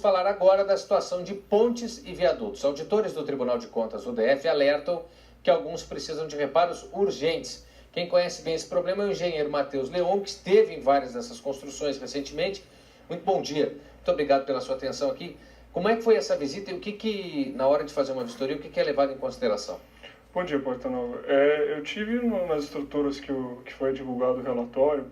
falar agora da situação de pontes e viadutos. Auditores do Tribunal de Contas, o DF, alertam que alguns precisam de reparos urgentes. Quem conhece bem esse problema é o engenheiro Matheus Leon, que esteve em várias dessas construções recentemente. Muito bom dia. Muito obrigado pela sua atenção aqui. Como é que foi essa visita e o que na hora de fazer uma vistoria, o que é levado em consideração? Bom dia, Portanova. Eu tive nas estruturas que foi divulgado o relatório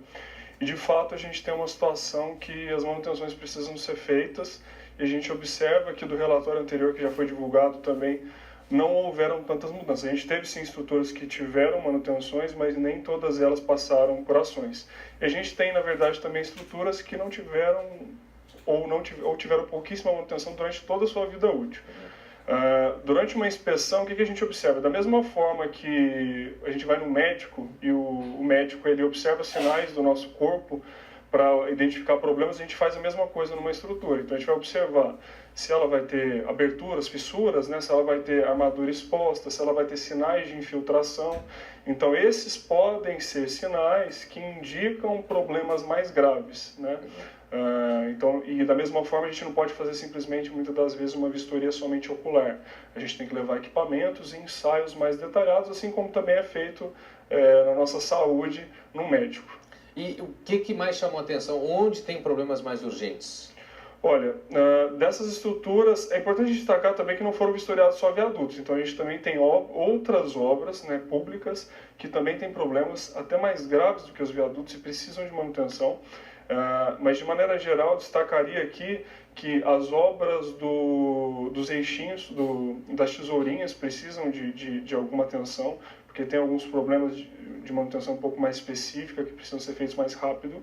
e, de fato, a gente tem uma situação que as manutenções precisam ser feitas e a gente observa que do relatório anterior, que já foi divulgado também, não houveram tantas mudanças. A gente teve, sim, estruturas que tiveram manutenções, mas nem todas elas passaram por ações. E a gente tem, na verdade, também estruturas que não tiveram ou tiveram pouquíssima manutenção durante toda a sua vida útil. Durante uma inspeção, o que a gente observa? Da mesma forma que a gente vai no médico e o médico ele observa sinais do nosso corpo para identificar problemas, a gente faz a mesma coisa numa estrutura. Então a gente vai observar se ela vai ter aberturas, fissuras, né? Se ela vai ter armadura exposta, se ela vai ter sinais de infiltração. Então esses podem ser sinais que indicam problemas mais graves, né? E da mesma forma a gente não pode fazer simplesmente, muitas das vezes, uma vistoria somente ocular. A gente tem que levar equipamentos e ensaios mais detalhados, assim como também é feito na nossa saúde no médico. E o que mais chamou a atenção? Onde tem problemas mais urgentes? Olha, dessas estruturas, é importante destacar também que não foram vistoriados só viadutos. Então a gente também tem outras obras, né, públicas que também têm problemas até mais graves do que os viadutos e precisam de manutenção. Mas de maneira geral, destacaria aqui que as obras dos eixinhos, das tesourinhas precisam de alguma atenção, porque tem alguns problemas de manutenção um pouco mais específica que precisam ser feitos mais rápido.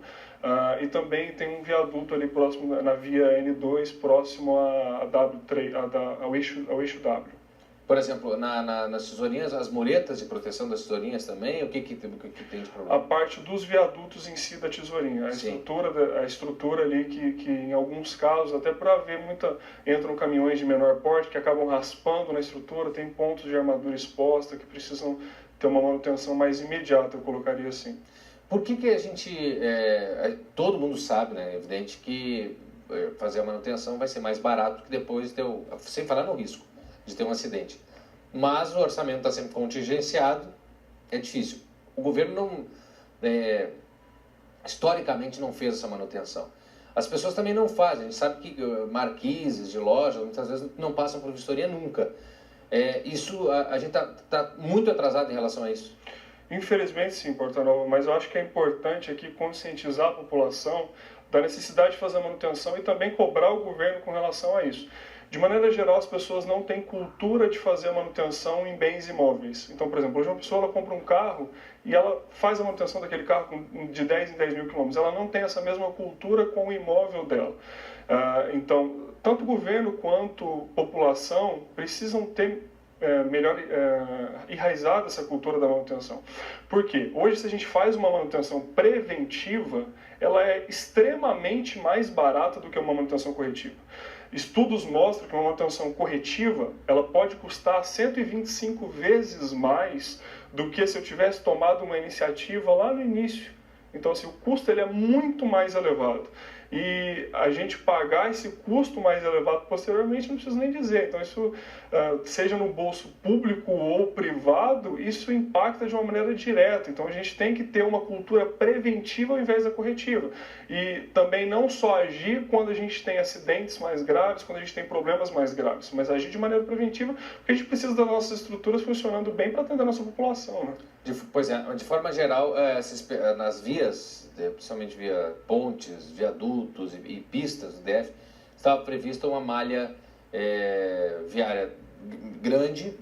E também tem um viaduto ali próximo, na via N2, próximo ao eixo W. Por exemplo, nas tesourinhas, as muretas de proteção das tesourinhas também, o que tem de problema? A parte dos viadutos em si da tesourinha, a estrutura ali que em alguns casos, até para ver entram caminhões de menor porte que acabam raspando na estrutura, tem pontos de armadura exposta que precisam ter uma manutenção mais imediata, eu colocaria assim. Por que a gente, todo mundo sabe, né, é evidente que fazer a manutenção vai ser mais barato que depois sem falar no risco de ter um acidente. Mas o orçamento está sempre contingenciado, é difícil. O governo historicamente não fez essa manutenção. As pessoas também não fazem. A gente sabe que marquises de lojas muitas vezes não passam por vistoria nunca. A gente está muito atrasado em relação a isso. Infelizmente sim, Portanova, mas eu acho que é importante aqui conscientizar a população da necessidade de fazer a manutenção e também cobrar o governo com relação a isso. De maneira geral, as pessoas não têm cultura de fazer a manutenção em bens imóveis. Então, por exemplo, hoje uma pessoa compra um carro e ela faz a manutenção daquele carro de 10 em 10 mil quilômetros. Ela não tem essa mesma cultura com o imóvel dela. Então, tanto o governo quanto a população precisam ter melhor enraizada essa cultura da manutenção. Por quê? Hoje, se a gente faz uma manutenção preventiva, ela é extremamente mais barata do que uma manutenção corretiva. Estudos mostram que uma manutenção corretiva ela pode custar 125 vezes mais do que se eu tivesse tomado uma iniciativa lá no início. Então, assim, o custo ele é muito mais elevado. E a gente pagar esse custo mais elevado posteriormente não precisa nem dizer. Então, isso, seja no bolso público ou privado, isso impacta de uma maneira direta. Então, a gente tem que ter uma cultura preventiva ao invés da corretiva. E também não só agir quando a gente tem acidentes mais graves, quando a gente tem problemas mais graves, mas agir de maneira preventiva, porque a gente precisa das nossas estruturas funcionando bem para atender a nossa população, né? Pois é, de forma geral, nas vias, principalmente via pontes, viadutos e pistas do DF, estava prevista uma malha viária grande,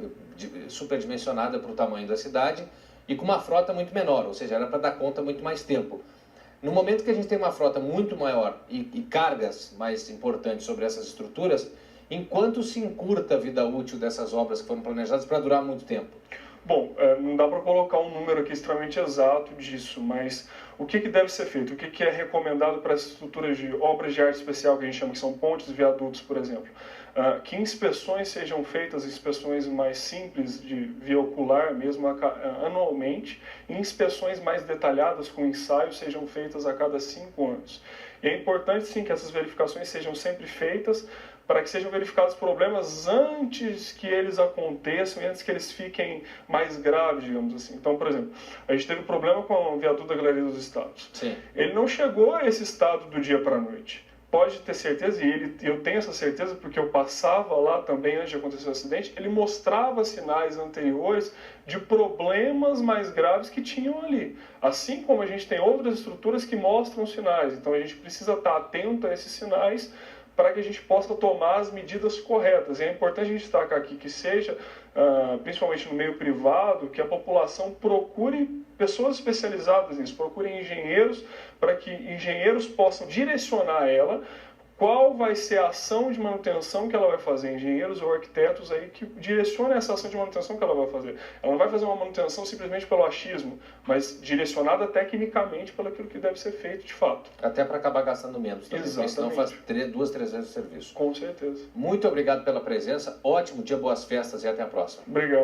superdimensionada para o tamanho da cidade e com uma frota muito menor, ou seja, era para dar conta muito mais tempo. No momento que a gente tem uma frota muito maior e cargas mais importantes sobre essas estruturas, enquanto se encurta a vida útil dessas obras que foram planejadas para durar muito tempo? Bom, não dá para colocar um número aqui extremamente exato disso, mas o que deve ser feito? O que é recomendado para as estruturas de obras de arte especial, que a gente chama que são pontes e viadutos, por exemplo? Que inspeções sejam feitas, inspeções mais simples de via ocular mesmo anualmente, e inspeções mais detalhadas com ensaios sejam feitas a cada 5 anos. E é importante, sim, que essas verificações sejam sempre feitas para que sejam verificados problemas antes que eles aconteçam e antes que eles fiquem mais graves, digamos assim. Então, por exemplo, a gente teve um problema com o viaduto da Galeria dos Estados. Sim. Ele não chegou a esse estado do dia para a noite. Pode ter certeza, e eu tenho essa certeza porque eu passava lá também antes de acontecer o acidente, ele mostrava sinais anteriores de problemas mais graves que tinham ali. Assim como a gente tem outras estruturas que mostram sinais. Então a gente precisa estar atento a esses sinais para que a gente possa tomar as medidas corretas. E é importante a gente destacar aqui que seja, principalmente no meio privado, que a população procure pessoas especializadas nisso, procurem engenheiros, para que engenheiros possam direcionar ela qual vai ser a ação de manutenção que ela vai fazer, engenheiros ou arquitetos aí que direcionem essa ação de manutenção que ela vai fazer. Ela não vai fazer uma manutenção simplesmente pelo achismo, mas direcionada tecnicamente pelo aquilo que deve ser feito de fato. Até para acabar gastando menos também, Exatamente. Senão faz 2, 3 vezes o serviço. Com certeza. Muito obrigado pela presença, ótimo dia, boas festas e até a próxima. Obrigado.